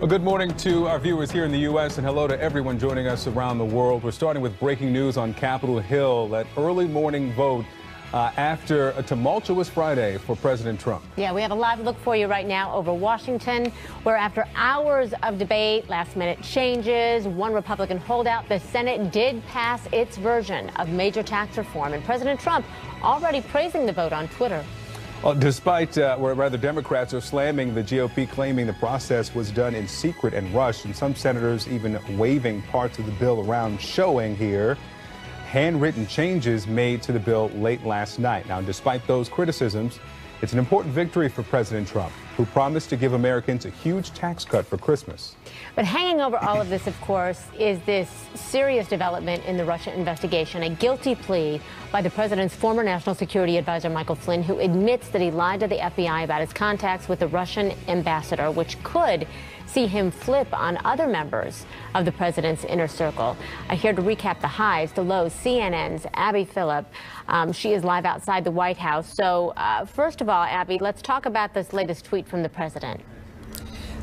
Well, good morning to our viewers here in the U.S. and hello to everyone joining us around the world. We're starting with breaking news on Capitol Hill, that early morning vote after a tumultuous Friday for President Trump. Yeah, we have a live look for you right now over Washington, where after hours of debate, last-minute changes, one Republican holdout, the Senate did pass its version of major tax reform, and President Trump already praising the vote on Twitter. Well, despite, or rather, Democrats are slamming the GOP, claiming the process was done in secret and rushed, and some senators even waving parts of the bill around, showing here handwritten changes made to the bill late last night. Now, despite those criticisms, it's an important victory for President Trump, who promised to give Americans a huge tax cut for Christmas. But hanging over all of this, of course, is this serious development in the Russia investigation, a guilty plea by the president's former national security advisor, Michael Flynn, who admits that he lied to the FBI about his contacts with the Russian ambassador, which could see him flip on other members of the president's inner circle. Here to recap the highs, the lows, CNN's Abby Phillip. She is live outside the White House. So first of all, Abby, let's talk about this latest tweet from the president.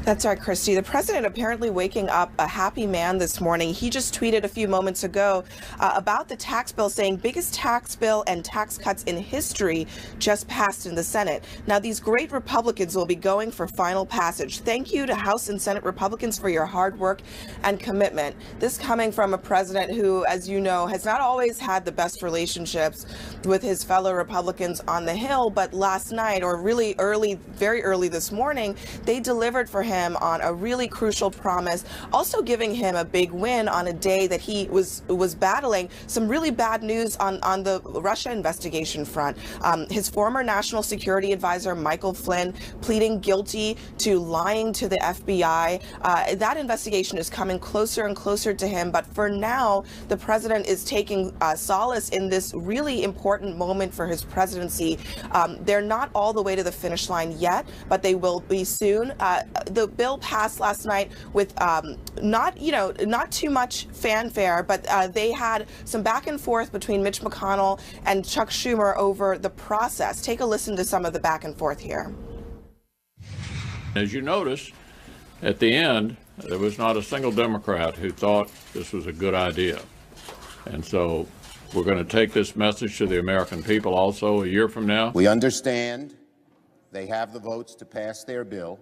That's right, Christy. The president apparently waking up a happy man this morning. He just tweeted a few moments ago about the tax bill, saying biggest tax bill and tax cuts in history just passed in the Senate. Now, these great Republicans will be going for final passage. Thank you to House and Senate Republicans for your hard work and commitment. This coming from a president who, as you know, has not always had the best relationships with his fellow Republicans on the Hill, but last night, or really early, very early this morning, they delivered for him on a really crucial promise, also giving him a big win on a day that he was battling some really bad news on the Russia investigation front. His former national security advisor, Michael Flynn, pleading guilty to lying to the FBI. That investigation is coming closer and closer to him, but for now, the president is taking solace in this really important moment for his presidency. They're not all the way to the finish line yet, but they will be soon. The bill passed last night with not too much fanfare, but they had some back and forth between Mitch McConnell and Chuck Schumer over the process. Take a listen to some of the back and forth here. As you notice, at the end, there was not a single Democrat who thought this was a good idea. And so we're going to take this message to the American people also a year from now. We understand they have the votes to pass their bill,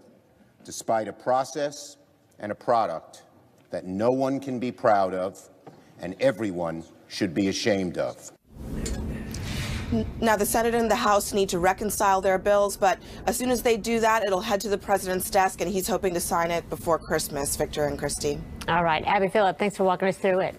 despite a process and a product that no one can be proud of and everyone should be ashamed of. Now, the Senate and the House need to reconcile their bills, but as soon as they do that, it'll head to the president's desk, and he's hoping to sign it before Christmas. Victor and Christy. All right, Abby Phillip, thanks for walking us through it.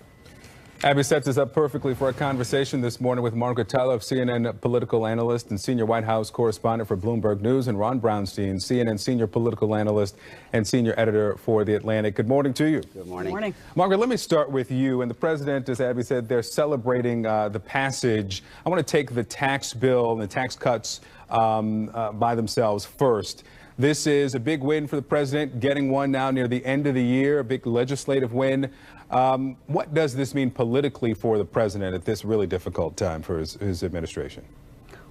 Abby sets us up perfectly for a conversation this morning with Margaret Talev, CNN political analyst and senior White House correspondent for Bloomberg News, and Ron Brownstein, CNN senior political analyst and senior editor for The Atlantic. Good morning to you. Good morning. Good morning. Margaret, let me start with you. And the president, as Abby said, they're celebrating the passage. I want to take the tax bill and the tax cuts by themselves first. This is a big win for the president, getting one now near the end of the year, a big legislative win. What does this mean politically for the president at this really difficult time for his administration?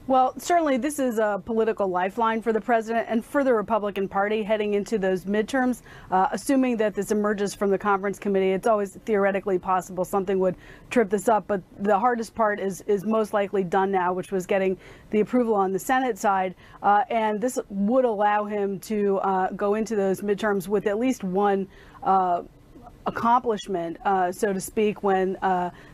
Well, certainly this is a political lifeline for the president and for the Republican Party heading into those midterms. Assuming that this emerges from the conference committee, it's always theoretically possible something would trip this up. But the hardest part is most likely done now, which was getting the approval on the Senate side. And this would allow him to go into those midterms with at least one accomplishment, so to speak, when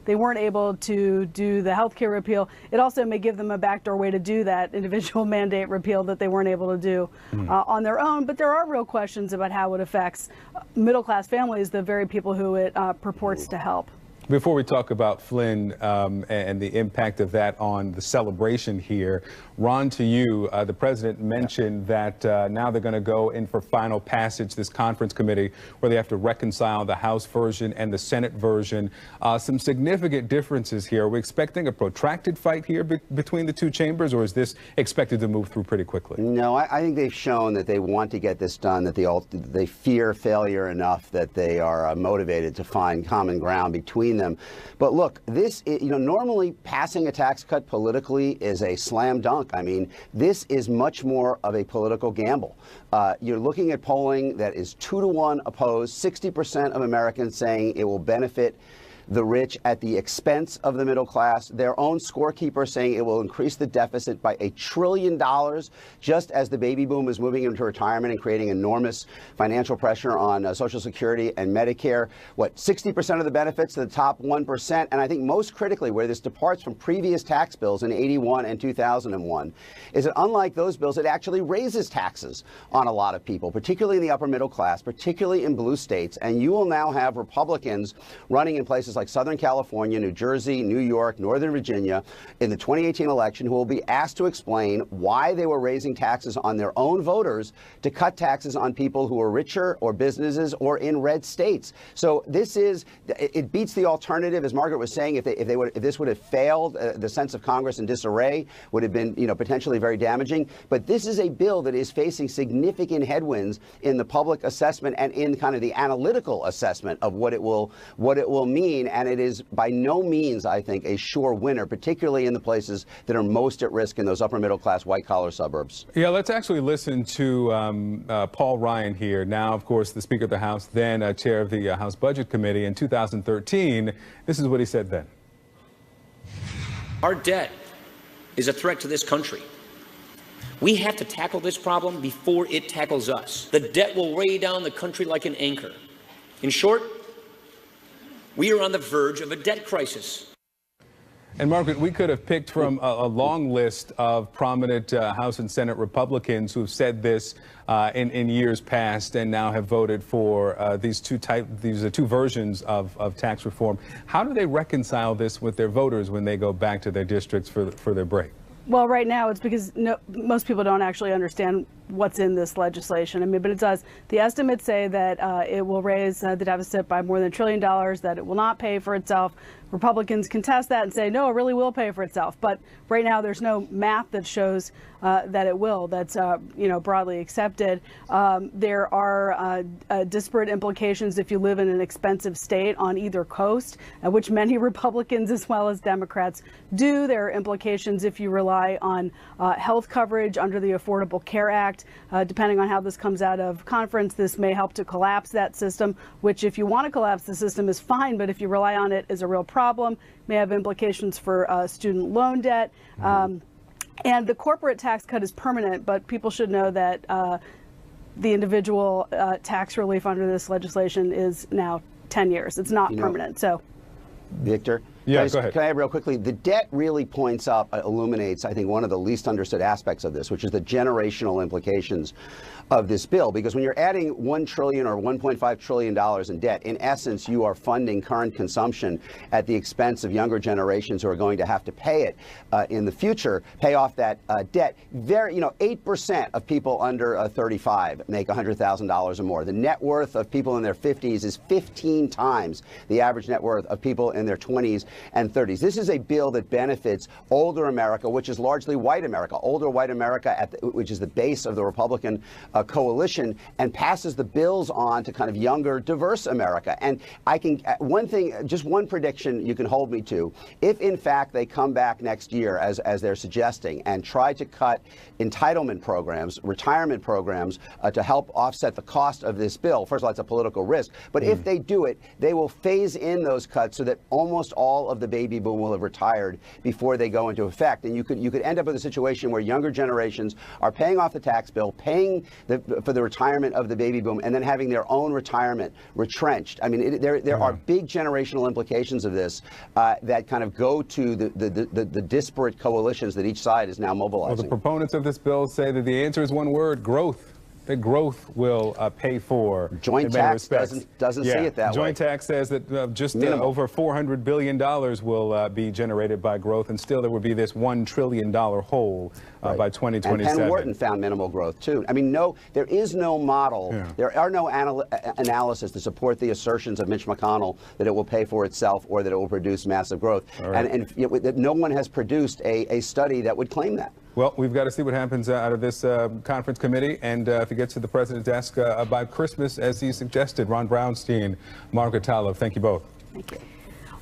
they weren't able to do the health care repeal. It also may give them a backdoor way to do that individual mandate repeal that they weren't able to do on their own. But there are real questions about how it affects middle-class families, the very people who it purports to help. Before we talk about Flynn and the impact of that on the celebration here, Ron, to you, the president mentioned that now they're going to go in for final passage, this conference committee, where they have to reconcile the House version and the Senate version. Some significant differences here. Are we expecting a protracted fight here between the two chambers, or is this expected to move through pretty quickly? No, I think they've shown that they want to get this done, that they fear failure enough that they are motivated to find common ground between seen them. But look, normally passing a tax cut politically is a slam dunk. I mean, this is much more of a political gamble. You're looking at polling that is 2-to-1 opposed, 60% of Americans saying it will benefit the rich at the expense of the middle class. Their own scorekeeper saying it will increase the deficit by $1 trillion, just as the baby boom is moving into retirement and creating enormous financial pressure on Social Security and Medicare. 60% of the benefits to the top 1%. And I think most critically, where this departs from previous tax bills in 81 and 2001, is that unlike those bills, it actually raises taxes on a lot of people, particularly in the upper middle class, particularly in blue states. And you will now have Republicans running in places like Southern California, New Jersey, New York, Northern Virginia in the 2018 election, who will be asked to explain why they were raising taxes on their own voters to cut taxes on people who are richer or businesses or in red states. So it beats the alternative, as Margaret was saying. If this would have failed, the sense of Congress in disarray would have been, potentially very damaging. But this is a bill that is facing significant headwinds in the public assessment and in kind of the analytical assessment of what it will mean. And it is by no means, I think, a sure winner, particularly in the places that are most at risk in those upper middle class, white collar suburbs. Yeah, let's actually listen to Paul Ryan here. Now, of course, the Speaker of the House, then chair of the House Budget Committee in 2013. This is what he said then. Our debt is a threat to this country. We have to tackle this problem before it tackles us. The debt will weigh down the country like an anchor. In short, we are on the verge of a debt crisis. And Margaret, we could have picked from a long list of prominent House and Senate Republicans who have said this in years past and now have voted for these two versions of tax reform. How do they reconcile this with their voters when they go back to their districts for their break? Well, right now it's because most people don't actually understand what's in this legislation. I mean, but it does. The estimates say that it will raise the deficit by more than $1 trillion, that it will not pay for itself. Republicans contest that and say, no, it really will pay for itself. But right now there's no math that shows that it will. That's, broadly accepted. There are disparate implications if you live in an expensive state on either coast, which many Republicans as well as Democrats do. There are implications if you rely on health coverage under the Affordable Care Act. Depending on how this comes out of conference, this may help to collapse that system, which if you want to collapse the system is fine, but if you rely on it is a real problem, may have implications for student loan debt. And the corporate tax cut is permanent, but people should know that the individual tax relief under this legislation is now 10 years. It's not permanent. So, Victor? Yeah, go ahead. Can I add real quickly? The debt really illuminates, I think, one of the least understood aspects of this, which is the generational implications of this bill. Because when you're adding $1 trillion or $1.5 trillion in debt, in essence, you are funding current consumption at the expense of younger generations who are going to have to pay it in the future, pay off that debt. 8% of people under 35 make $100,000 or more. The net worth of people in their 50s is 15 times the average net worth of people in their 20s and 30s. This is a bill that benefits older America, which is largely white America, older white America, which is the base of the Republican coalition, and passes the bills on to kind of younger, diverse America. And just one prediction you can hold me to: if in fact they come back next year, as they're suggesting, and try to cut entitlement programs, retirement programs, to help offset the cost of this bill, first of all, it's a political risk, but if they do it, they will phase in those cuts so that almost all of the baby boom will have retired before they go into effect. And you could end up with a situation where younger generations are paying off the tax bill, paying for the retirement of the baby boom, and then having their own retirement retrenched. I mean, there are big generational implications of this that kind of go to the disparate coalitions that each side is now mobilizing. Well, the proponents of this bill say that the answer is one word: growth. That growth will pay for. Joint tax doesn't see it that way. Joint tax says that just over $400 billion will be generated by growth, and still there would be this $1 trillion hole by 2027. And Penn Wharton found minimal growth too. I mean, there is no model. Yeah. There are no analysis to support the assertions of Mitch McConnell that it will pay for itself or that it will produce massive growth. Right. And no one has produced a study that would claim that. Well, we've got to see what happens out of this conference committee, and if it gets to the president's desk by Christmas, as he suggested. Ron Brownstein, Margaret Talev, thank you both. Thank you.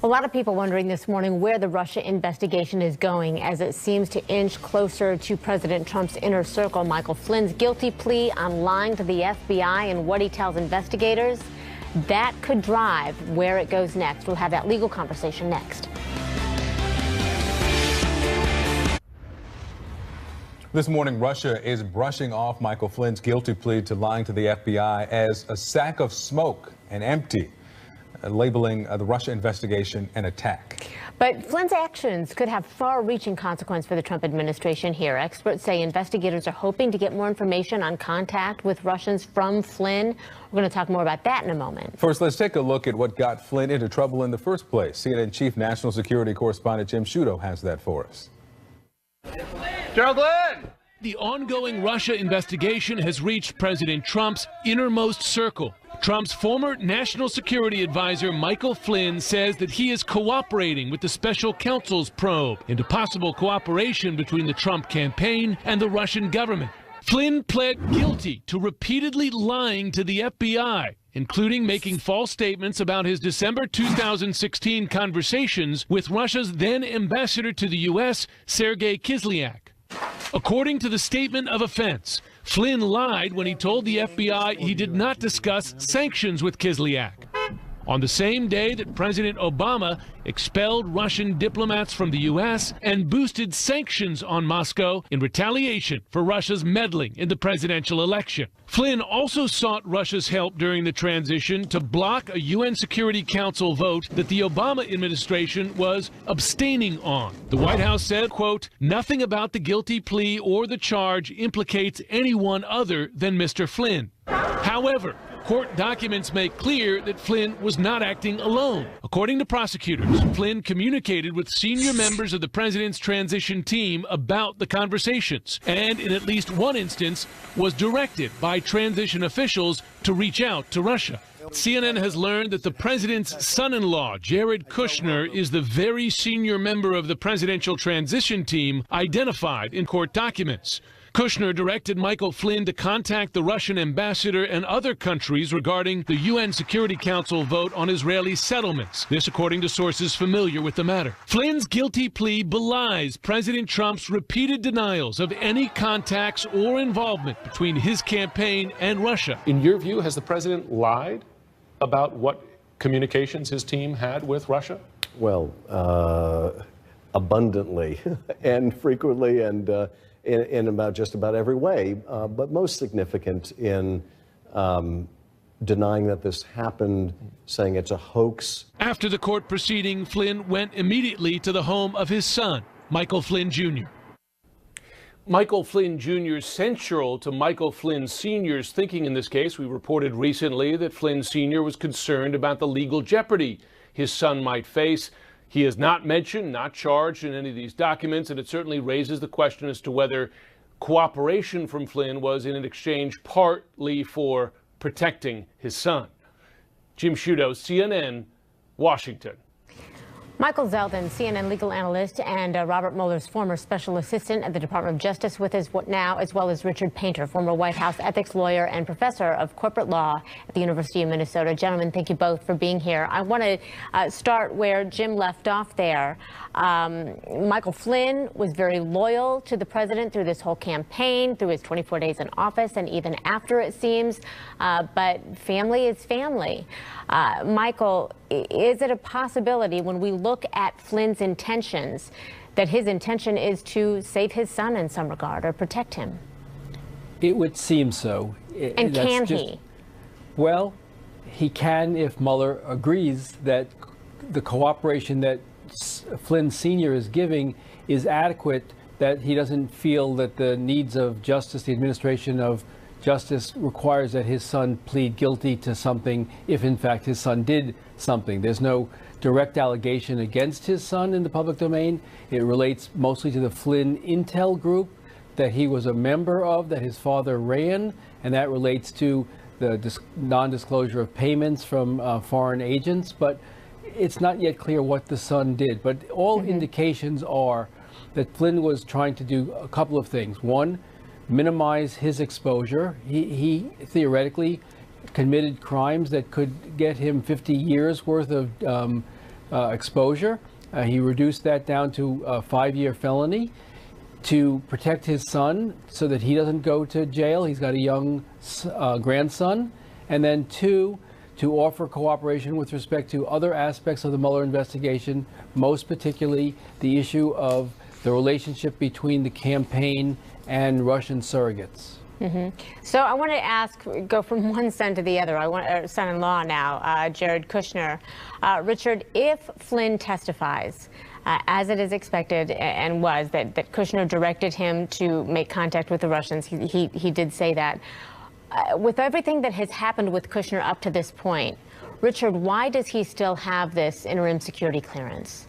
A lot of people wondering this morning where the Russia investigation is going as it seems to inch closer to President Trump's inner circle. Michael Flynn's guilty plea on lying to the FBI and what he tells investigators, that could drive where it goes next. We'll have that legal conversation next. This morning, Russia is brushing off Michael Flynn's guilty plea to lying to the FBI as a sack of smoke and empty, labeling the Russia investigation an attack. But Flynn's actions could have far-reaching consequence for the Trump administration here. Experts say investigators are hoping to get more information on contact with Russians from Flynn. We're going to talk more about that in a moment. First, let's take a look at what got Flynn into trouble in the first place. CNN Chief National Security Correspondent Jim Sciutto has that for us. Geraldine! The ongoing Russia investigation has reached President Trump's innermost circle. Trump's former national security advisor, Michael Flynn, says that he is cooperating with the special counsel's probe into possible cooperation between the Trump campaign and the Russian government. Flynn pled guilty to repeatedly lying to the FBI, including making false statements about his December 2016 conversations with Russia's then ambassador to the U.S., Sergei Kislyak. According to the statement of offense, Flynn lied when he told the FBI he did not discuss sanctions with Kislyak. On the same day that President Obama expelled Russian diplomats from the U.S. and boosted sanctions on Moscow in retaliation for Russia's meddling in the presidential election. Flynn also sought Russia's help during the transition to block a UN Security Council vote that the Obama administration was abstaining on. The White House said, quote, "Nothing about the guilty plea or the charge implicates anyone other than Mr. Flynn." However, court documents make clear that Flynn was not acting alone. According to prosecutors, Flynn communicated with senior members of the president's transition team about the conversations, and in at least one instance was directed by transition officials to reach out to Russia. CNN has learned that the president's son-in-law, Jared Kushner, is the very senior member of the presidential transition team identified in court documents. Kushner directed Michael Flynn to contact the Russian ambassador and other countries regarding the UN Security Council vote on Israeli settlements. This, according to sources familiar with the matter. Flynn's guilty plea belies President Trump's repeated denials of any contacts or involvement between his campaign and Russia. In your view, has the president lied about what communications his team had with Russia? Well, abundantly and frequently and in about just about every way, but most significant in denying that this happened, saying it's a hoax. After the court proceeding, Flynn went immediately to the home of his son, Michael Flynn Jr. Michael Flynn Jr. central to Michael Flynn Sr.'s thinking in this case. We reported recently that Flynn Sr. was concerned about the legal jeopardy his son might face. He is not mentioned, not charged in any of these documents, and it certainly raises the question as to whether cooperation from Flynn was in an exchange partly for protecting his son. Jim Sciutto, CNN, Washington. Michael Zeldin, CNN legal analyst, and Robert Mueller's former special assistant at the Department of Justice with us now, as well as Richard Painter, former White House ethics lawyer and professor of corporate law at the University of Minnesota. Gentlemen, thank you both for being here. I want to start where Jim left off there. Michael Flynn was very loyal to the president through this whole campaign, through his 24 days in office, and even after, it seems. But family is family. Michael, is it a possibility when we look at Flynn's intentions that his intention is to save his son in some regard or protect him? It would seem so. And can he? Well, he can if Mueller agrees that the cooperation that Flynn Sr. is giving is adequate, that he doesn't feel that the needs of justice, the administration of justice, requires that his son plead guilty to something if in fact his son did something. There's no direct allegation against his son in the public domain. It relates mostly to the Flynn Intel Group that he was a member of, that his father ran, and that relates to the non-disclosure of payments from foreign agents. But it's not yet clear what the son did. But all indications are that Flynn was trying to do a couple of things. One, minimize his exposure. He theoretically committed crimes that could get him 50 years worth of exposure. He reduced that down to a 5-year felony to protect his son so that he doesn't go to jail. He's got a young grandson. And then 2, to offer cooperation with respect to other aspects of the Mueller investigation, most particularly the issue of the relationship between the campaign and Russian surrogates. So I want to ask, go from one son to the other. I want son-in-law now, Jared Kushner. Richard, if Flynn testifies, as it is expected and was, that Kushner directed him to make contact with the Russians, he did say that. With everything that has happened with Kushner up to this point, Richard, why does he still have this interim security clearance?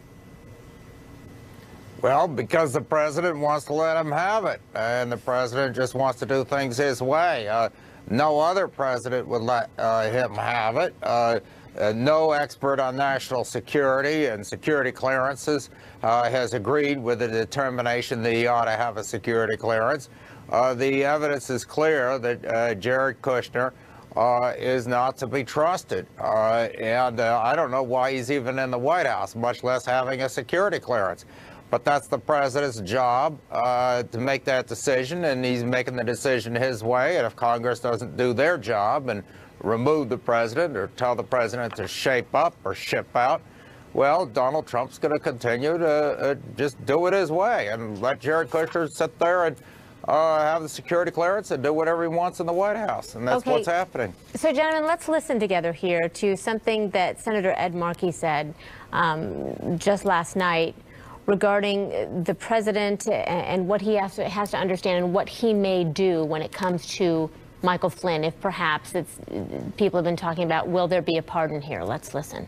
Well, because the president wants to let him have it, and the president just wants to do things his way. No other president would let him have it. No expert on national security and security clearances has agreed with the determination that he ought to have a security clearance. The evidence is clear that Jared Kushner is not to be trusted. And I don't know why he's even in the White House, much less having a security clearance. But that's the president's job to make that decision, and he's making the decision his way. And if Congress doesn't do their job and remove the president or tell the president to shape up or ship out, well, Donald Trump's going to continue to just do it his way and let Jared Kushner sit there and have the security clearance and do whatever he wants in the White House. And that's what's happening. So, gentlemen, let's listen together here to something that Senator Ed Markey said just last night regarding the president and what he has to understand and what he may do when it comes to Michael Flynn, if perhaps people have been talking about, will there be a pardon here? Let's listen.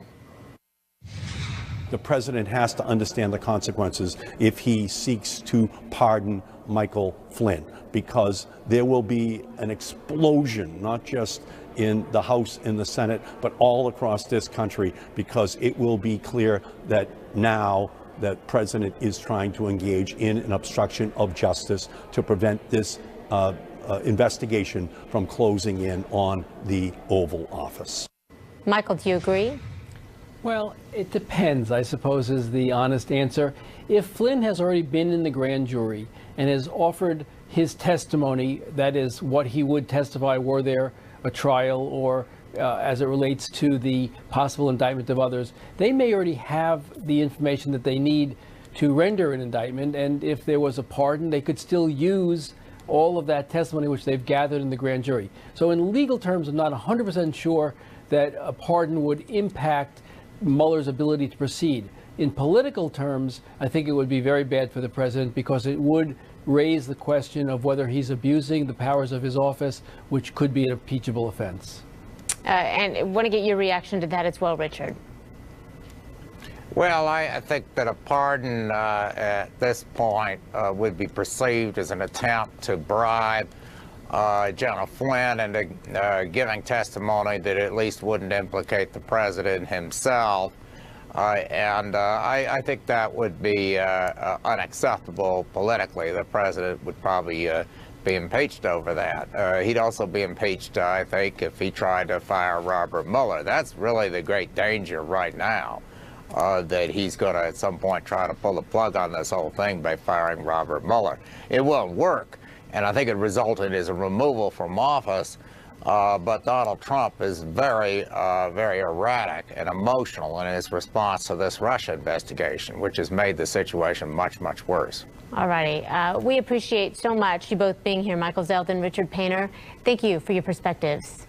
The president has to understand the consequences if he seeks to pardon Michael Flynn, because there will be an explosion, not just in the House and the Senate, but all across this country, because it will be clear that now that president is trying to engage in an obstruction of justice to prevent this investigation from closing in on the Oval Office. Michael, do you agree? Well, it depends, I suppose, is the honest answer. If Flynn has already been in the grand jury and has offered his testimony, that is what he would testify were there a trial or as it relates to the possible indictment of others, they may already have the information that they need to render an indictment. And if there was a pardon, they could still use all of that testimony which they've gathered in the grand jury. So in legal terms, I'm not 100% sure that a pardon would impact Mueller's ability to proceed. In political terms, I think it would be very bad for the president, because it would raise the question of whether he's abusing the powers of his office, which could be an impeachable offense. And I want to get your reaction to that as well, Richard. Well, I think that a pardon at this point would be perceived as an attempt to bribe General Flynn into giving testimony that at least wouldn't implicate the president himself. I think that would be unacceptable politically. The president would probably be impeached over that. He'd also be impeached, I think, if he tried to fire Robert Mueller. That's really the great danger right now, that he's going to at some point try to pull the plug on this whole thing by firing Robert Mueller. It won't work, and I think it resulted as a removal from office. But Donald Trump is very, very erratic and emotional in his response to this Russia investigation, which has made the situation much, much worse. All righty. We appreciate so much you both being here, Michael Zeldin, Richard Painter. Thank you for your perspectives.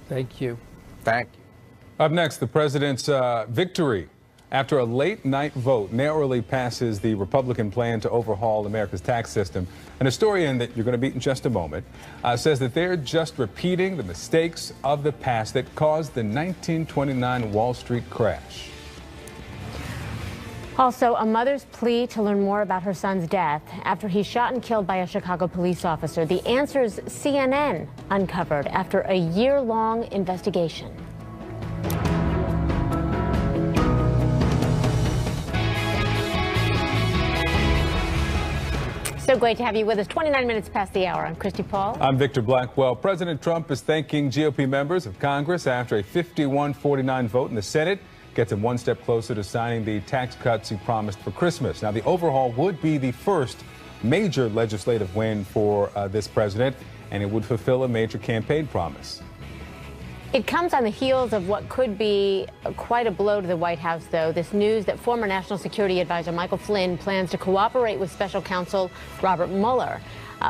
Thank you. Thank you. Up next, the president's victory after a late-night vote narrowly passes the Republican plan to overhaul America's tax system. An historian that you're going to meet in just a moment says that they're just repeating the mistakes of the past that caused the 1929 Wall Street crash. Also, a mother's plea to learn more about her son's death after he's shot and killed by a Chicago police officer. The answers CNN uncovered after a year-long investigation. So great to have you with us. 29 minutes past the hour. I'm Christy Paul. I'm Victor Blackwell. President Trump is thanking GOP members of Congress after a 51-49 vote in the Senate, gets him one step closer to signing the tax cuts he promised for Christmas. Now, the overhaul would be the first major legislative win for this president, and it would fulfill a major campaign promise. It comes on the heels of what could be quite a blow to the White House, though. This news that former National Security Advisor Michael Flynn plans to cooperate with Special Counsel Robert Mueller.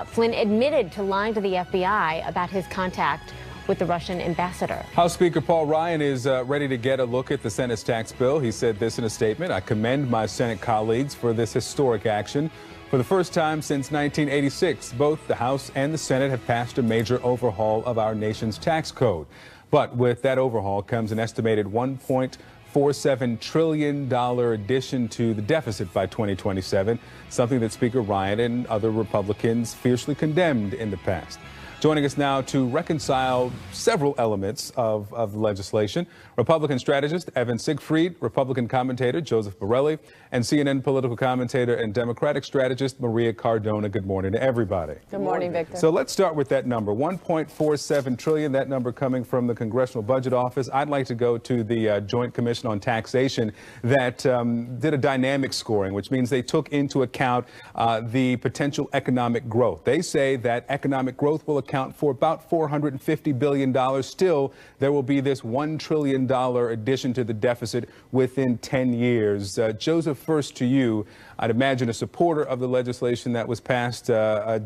Flynn admitted to lying to the FBI about his contact with the Russian ambassador. House Speaker Paul Ryan is ready to get a look at the Senate's tax bill. He said this in a statement: "I commend my Senate colleagues for this historic action. For the first time since 1986, both the House and the Senate have passed a major overhaul of our nation's tax code. But with that overhaul comes an estimated $1.47 trillion addition to the deficit by 2027, something that Speaker Ryan and other Republicans fiercely condemned in the past." Joining us now to reconcile several elements of the legislation, Republican strategist Evan Siegfried, Republican commentator Joseph Borelli, and CNN political commentator and Democratic strategist Maria Cardona. Good morning to everybody. Good morning, Victor. So let's start with that number, $1.47 trillion, that number coming from the Congressional Budget Office. I'd like to go to the Joint Commission on Taxation that did a dynamic scoring, which means they took into account the potential economic growth. They say that economic growth will account for about $450 billion. Still, there will be this $1 trillion addition to the deficit within 10 years. Joseph, first to you. I'd imagine a supporter of the legislation that was passed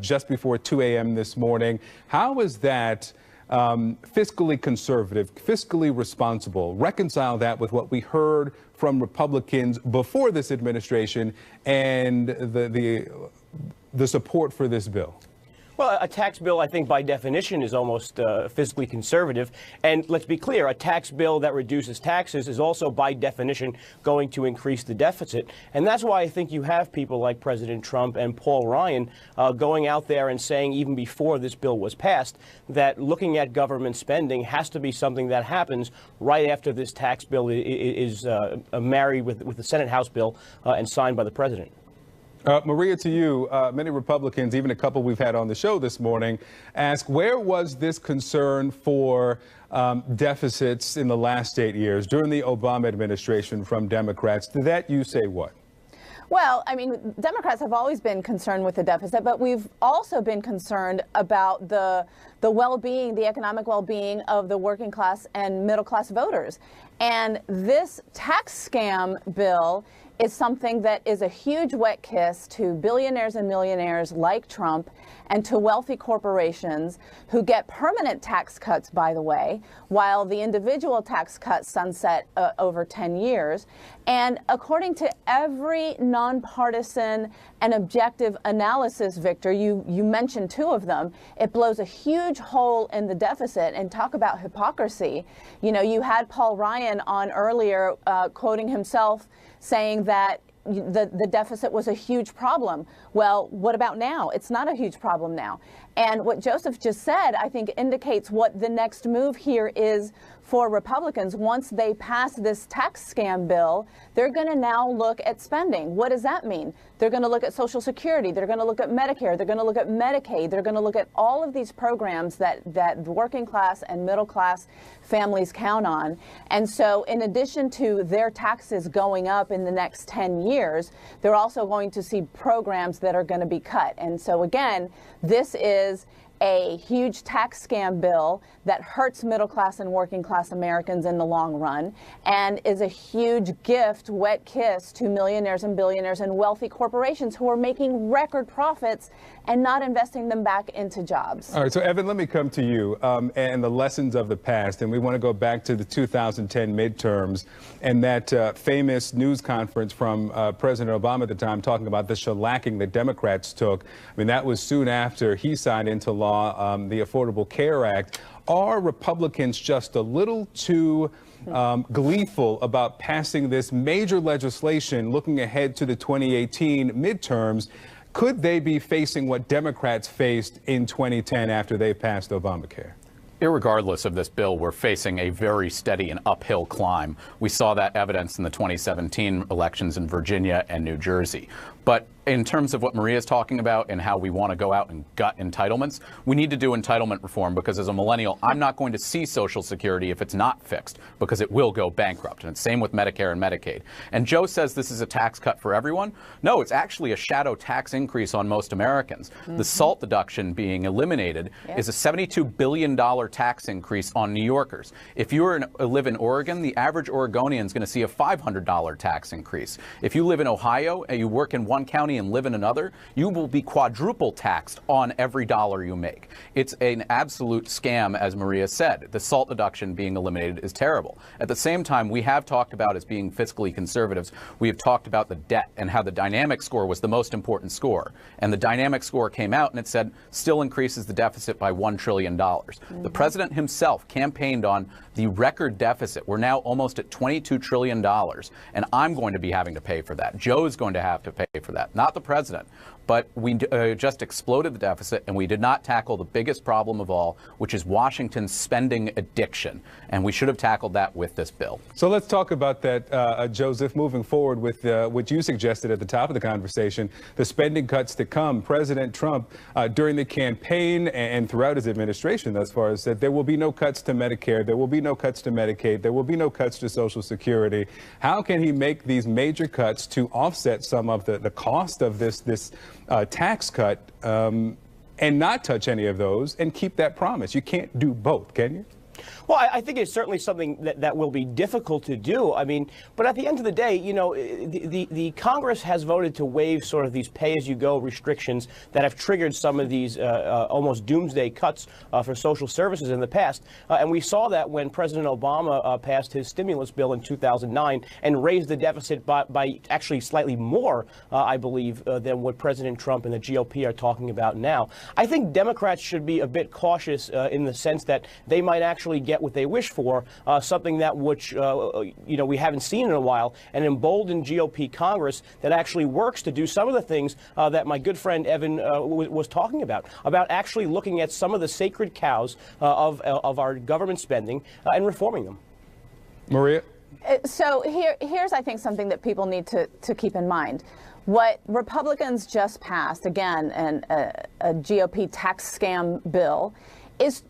just before 2 a.m. this morning. How is that fiscally conservative, fiscally responsible? Reconcile that with what we heard from Republicans before this administration and the support for this bill. Well, a tax bill, I think, by definition, is almost fiscally conservative. And let's be clear, a tax bill that reduces taxes is also, by definition, going to increase the deficit. And that's why I think you have people like President Trump and Paul Ryan going out there and saying, even before this bill was passed, that looking at government spending has to be something that happens right after this tax bill is married with the Senate-House bill and signed by the president. Maria, to you, many Republicans, even a couple we've had on the show this morning, ask, where was this concern for deficits in the last 8 years during the Obama administration from Democrats? To that, you say what? Well, I mean, Democrats have always been concerned with the deficit, but we've also been concerned about the well-being, the economic well-being of the working class and middle class voters. And this tax scam bill is something that is a huge wet kiss to billionaires and millionaires like Trump and to wealthy corporations who get permanent tax cuts, by the way, while the individual tax cuts sunset over 10 years. And according to every nonpartisan and objective analysis, Victor, you mentioned two of them, it blows a huge hole in the deficit. And talk about hypocrisy. You know, you had Paul Ryan on earlier quoting himself saying that the deficit was a huge problem. Well, what about now? It's not a huge problem now. And what Joseph just said, I think, indicates what the next move here is for Republicans. Once they pass this tax scam bill, they're going to now look at spending. What does that mean? They're going to look at Social Security. They're going to look at Medicare. They're going to look at Medicaid. They're going to look at all of these programs that working class and middle class families count on. And so in addition to their taxes going up in the next 10 years, they're also going to see programs that are going to be cut. And so again, this is a huge tax scam bill that hurts middle class and working class Americans in the long run and is a huge gift, wet kiss to millionaires and billionaires and wealthy corporations who are making record profits and not investing them back into jobs. All right, so Evan, let me come to you and the lessons of the past. And we want to go back to the 2010 midterms and that famous news conference from President Obama at the time talking about the shellacking that Democrats took. I mean, that was soon after he signed into law the Affordable Care Act. Are Republicans just a little too gleeful about passing this major legislation looking ahead to the 2018 midterms? Could they be facing what Democrats faced in 2010 after they passed Obamacare? Irregardless of this bill, we're facing a very steady and uphill climb. We saw that evidence in the 2017 elections in Virginia and New Jersey. But in terms of what Maria's talking about and how we want to go out and gut entitlements, we need to do entitlement reform, because as a millennial, I'm not going to see Social Security if it's not fixed, because it will go bankrupt. And it's same with Medicare and Medicaid. And Joe says this is a tax cut for everyone. No, it's actually a shadow tax increase on most Americans. The SALT deduction being eliminated is a $72 billion tax increase on New Yorkers. If you live in Oregon, the average Oregonian is going to see a $500 tax increase. If you live in Ohio and you work in one county and live in another, you will be quadruple taxed on every dollar you make. It's an absolute scam, as Maria said. The SALT deduction being eliminated is terrible. At the same time, we have talked about, as being fiscally conservatives, we have talked about the debt and how the dynamic score was the most important score. And the dynamic score came out and it said still increases the deficit by $1 trillion. The president himself campaigned on the record deficit. We're now almost at $22 trillion, and I'm going to be having to pay for that. Joe's going to have to pay for that, not the president. But we just exploded the deficit, and we did not tackle the biggest problem of all, which is Washington's spending addiction. And we should have tackled that with this bill. So let's talk about that, Joseph, moving forward with what you suggested at the top of the conversation, the spending cuts to come. President Trump, during the campaign and throughout his administration thus far, has said there will be no cuts to Medicare, there will be no cuts to Medicaid, there will be no cuts to Social Security. How can he make these major cuts to offset some of the cost of this tax cut and not touch any of those and keep that promise? You can't do both, can you? Well, I think it's certainly something that will be difficult to do. I mean, but at the end of the day, you know, the Congress has voted to waive sort of these pay-as-you-go restrictions that have triggered some of these almost doomsday cuts for social services in the past. And we saw that when President Obama passed his stimulus bill in 2009 and raised the deficit by actually slightly more, I believe, than what President Trump and the GOP are talking about now. I think Democrats should be a bit cautious in the sense that they might actually get what they wish for, something that which you know, we haven't seen in a while, an emboldened GOP Congress that actually works to do some of the things that my good friend Evan was talking about actually looking at some of the sacred cows of our government spending and reforming them. Maria? So here's, I think, something that people need to keep in mind. What Republicans just passed, again, a GOP tax scam bill, is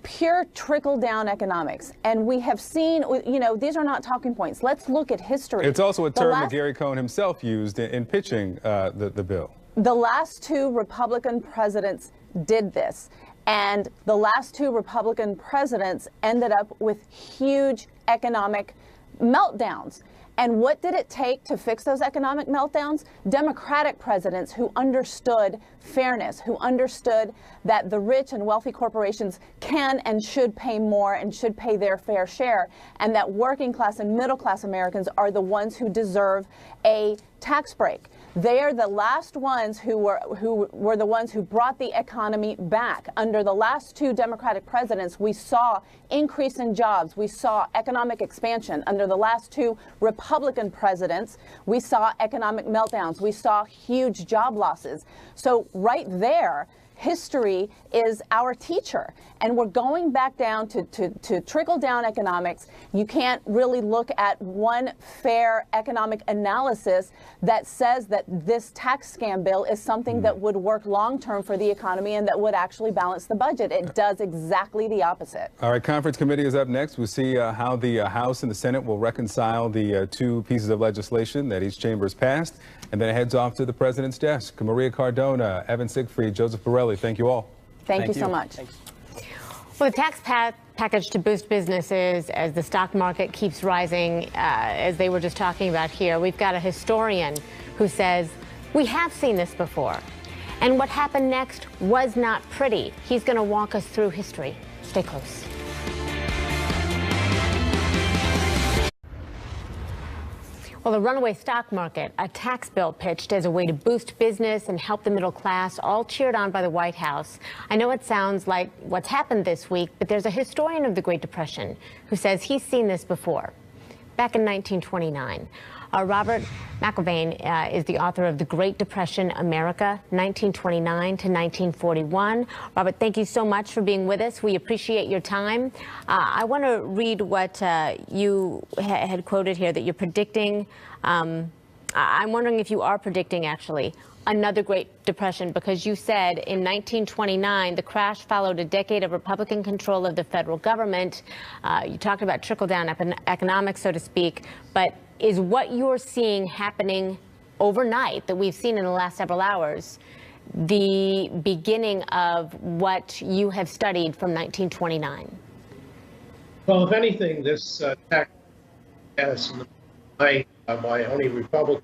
pure trickle-down economics. And we have seen, you know, these are not talking points. Let's look at history. It's also a term that Gary Cohn himself used in pitching the bill. The last two Republican presidents did this. And the last two Republican presidents ended up with huge economic meltdowns. And what did it take to fix those economic meltdowns? Democratic presidents who understood fairness, who understood that the rich and wealthy corporations can and should pay more and should pay their fair share, and that working class and middle class Americans are the ones who deserve a tax break. They are the last ones who were the ones who brought the economy back. Under the last two Democratic presidents, we saw increase in jobs. We saw economic expansion. Under the last two Republican presidents, we saw economic meltdowns. We saw huge job losses. So right there, history is our teacher, and we're going back down to trickle-down economics. You can't really look at one fair economic analysis that says that this tax scam bill is something that would work long-term for the economy and that would actually balance the budget. It does exactly the opposite. All right, conference committee is up next. We'll see how the House and the Senate will reconcile the two pieces of legislation that each chamber has passed, and then it heads off to the president's desk. Maria Cardona, Evan Siegfried, Joseph Borelli, thank you all. Thank you so much. Thanks. Well, the tax package to boost businesses as the stock market keeps rising, as they were just talking about here. We've got a historian who says, we have seen this before. And what happened next was not pretty. He's going to walk us through history. Stay close. Well, the runaway stock market, a tax bill pitched as a way to boost business and help the middle class, all cheered on by the White House. I know it sounds like what's happened this week, but there's a historian of the Great Depression who says he's seen this before. Back in 1929, Robert McIlvaine is the author of The Great Depression, America, 1929 to 1941. Robert, thank you so much for being with us. We appreciate your time. I want to read what you had quoted here, that you're predicting. I'm wondering if you are predicting, actually, another Great Depression, because you said in 1929 the crash followed a decade of Republican control of the federal government. You talked about trickle-down economics, so to speak, but is what you're seeing happening overnight that we've seen in the last several hours the beginning of what you have studied from 1929? Well, if anything, this tax as by only Republican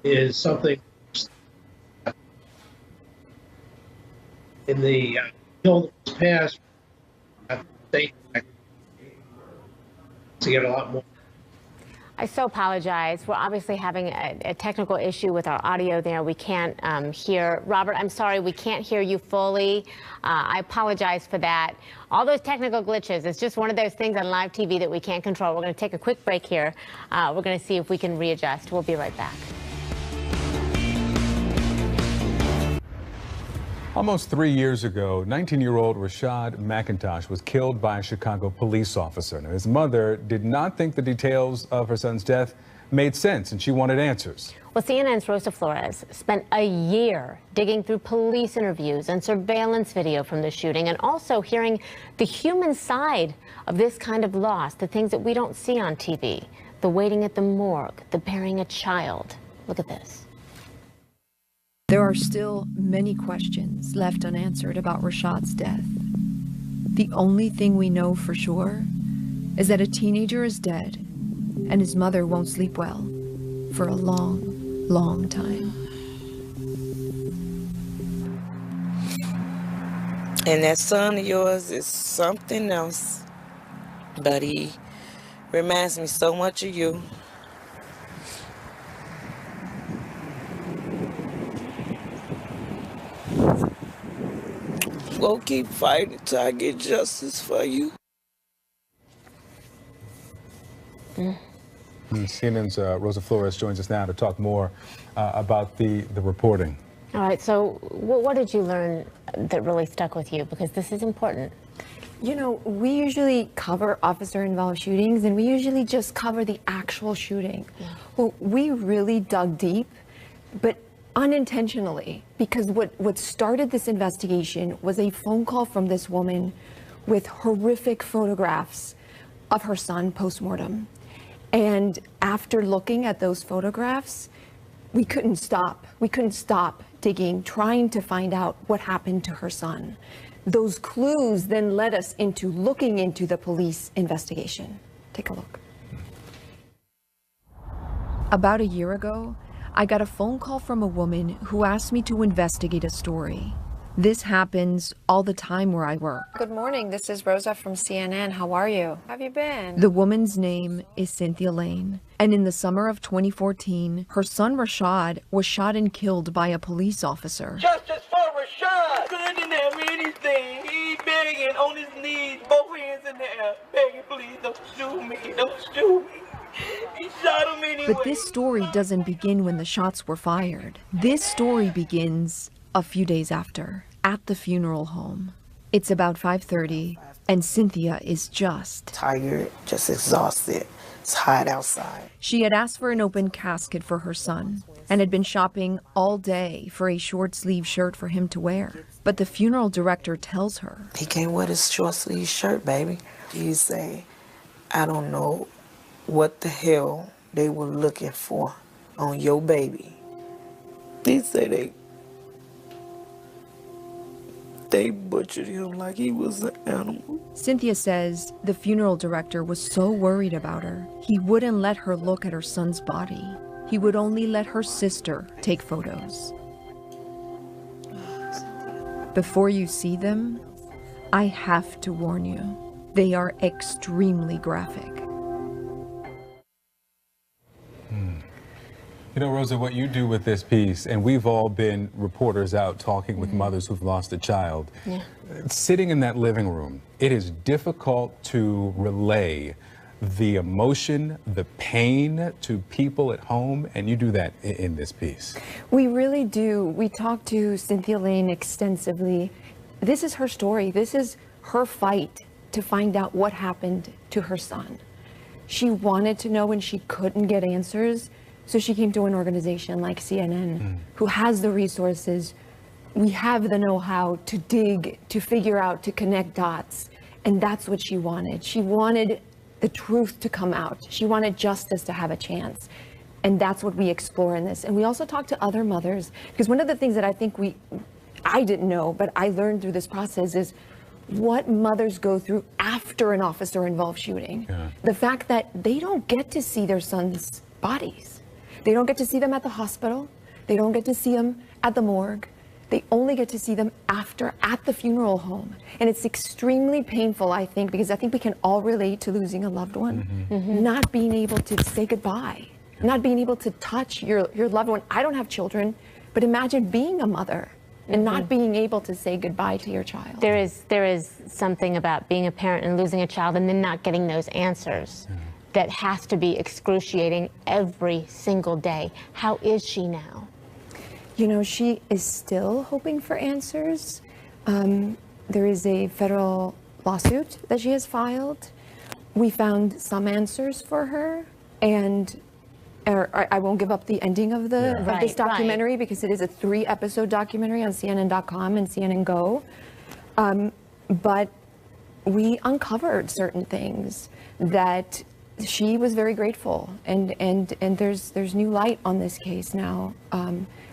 is something in the bill that was passed, state to get a lot more. I so apologize. We're obviously having a technical issue with our audio there. We can't hear. Robert, I'm sorry, we can't hear you fully. I apologize for that. All those technical glitches, it's just one of those things on live TV that we can't control. We're going to take a quick break here. We're going to see if we can readjust. We'll be right back. Almost 3 years ago, 19-year-old Rashad McIntosh was killed by a Chicago police officer. Now, his mother did not think the details of her son's death made sense, and she wanted answers. Well, CNN's Rosa Flores spent a year digging through police interviews and surveillance video from the shooting, and also hearing the human side of this kind of loss, the things that we don't see on TV, the waiting at the morgue, the burying a child. Look at this. There are still many questions left unanswered about Rashad's death. The only thing we know for sure is that a teenager is dead and his mother won't sleep well for a long, long time. And that son of yours is something else, but he reminds me so much of you. We'll keep fighting till I get justice for you. CNN's Rosa Flores joins us now to talk more about the reporting. All right, so what did you learn that really stuck with you? Because this is important. You know, we usually cover officer-involved shootings, and we usually just cover the actual shooting. Yeah. Well, we really dug deep, but unintentionally, because what started this investigation was a phone call from this woman with horrific photographs of her son post-mortem. And after looking at those photographs, we couldn't stop. We couldn't stop digging, trying to find out what happened to her son. Those clues then led us into looking into the police investigation. Take a look. About a year ago, I got a phone call from a woman who asked me to investigate a story. This happens all the time where I work. Good morning, this is Rosa from CNN. How are you? How have you been? The woman's name is Cynthia Lane, and in the summer of 2014, her son Rashad was shot and killed by a police officer. Justice for Rashad! Son didn't have anything. He begging on his knees, both hands in the air, begging, please don't shoot me, don't shoot me. He shot him anyway. But this story doesn't begin when the shots were fired. This story begins a few days after, at the funeral home. It's about 5:30, and Cynthia is just tired, just exhausted. It's hot outside. She had asked for an open casket for her son and had been shopping all day for a short-sleeve shirt for him to wear. But the funeral director tells her, he can't wear this short-sleeve shirt, baby. He say, I don't know what the hell they were looking for on your baby. They say they butchered him like he was an animal. Cynthia says the funeral director was so worried about her, he wouldn't let her look at her son's body. He would only let her sister take photos. Before you see them, I have to warn you, they are extremely graphic. You know, Rosa, what you do with this piece, and we've all been reporters out talking with mothers who've lost a child. Yeah. Sitting in that living room, it is difficult to relay the emotion, the pain to people at home, and you do that in this piece. We really do. We talked to Cynthia Lane extensively. This is her story. This is her fight to find out what happened to her son. She wanted to know, and she couldn't get answers So she came to an organization like CNN, who has the resources. We have the know-how to dig, to figure out, to connect dots. And that's what she wanted. She wanted the truth to come out. She wanted justice to have a chance. And that's what we explore in this. And we also talk to other mothers, because one of the things that I think I didn't know, but I learned through this process is what mothers go through after an officer-involved shooting. Yeah. The fact that they don't get to see their sons' bodies. They don't get to see them at the hospital. They don't get to see them at the morgue. They only get to see them after at the funeral home. And it's extremely painful, I think, because I think we can all relate to losing a loved one, not being able to say goodbye, not being able to touch your loved one. I don't have children, but imagine being a mother and not being able to say goodbye to your child. There is something about being a parent and losing a child and then not getting those answers that has to be excruciating every single day. How is she now? You know, she is still hoping for answers. There is a federal lawsuit that she has filed. We found some answers for her, and I won't give up the ending of this documentary because it is a 3-episode documentary on CNN.com and CNN Go. But we uncovered certain things that she was very grateful, and there's new light on this case now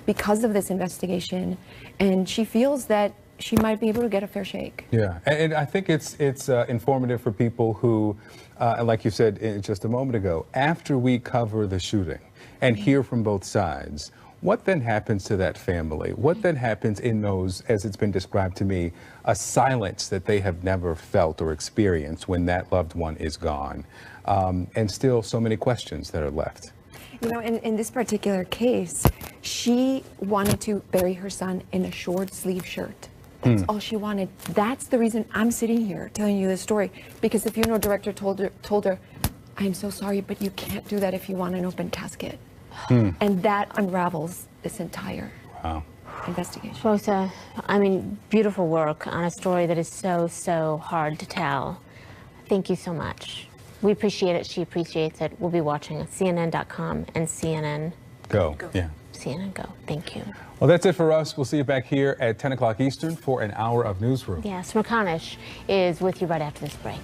because of this investigation, and she feels that she might be able to get a fair shake. Yeah, and I think it's informative for people who, like you said just a moment ago, after we cover the shooting and hear from both sides, what then happens to that family? What then happens in those, as it's been described to me, a silence that they have never felt or experienced when that loved one is gone? And still so many questions that are left. You know, in this particular case, she wanted to bury her son in a short sleeve shirt. That's all she wanted. That's the reason I'm sitting here telling you this story, because the funeral director told her, I'm so sorry, but you can't do that if you want an open casket. And that unravels this entire investigation. Rosa, I mean, beautiful work on a story that is so hard to tell. Thank you so much. We appreciate it. She appreciates it. We'll be watching CNN.com and CNN Go. Yeah. CNN Go. Thank you. Well, that's it for us. We'll see you back here at 10 o'clock Eastern for an hour of Newsroom. Yes, Smirkanish is with you right after this break.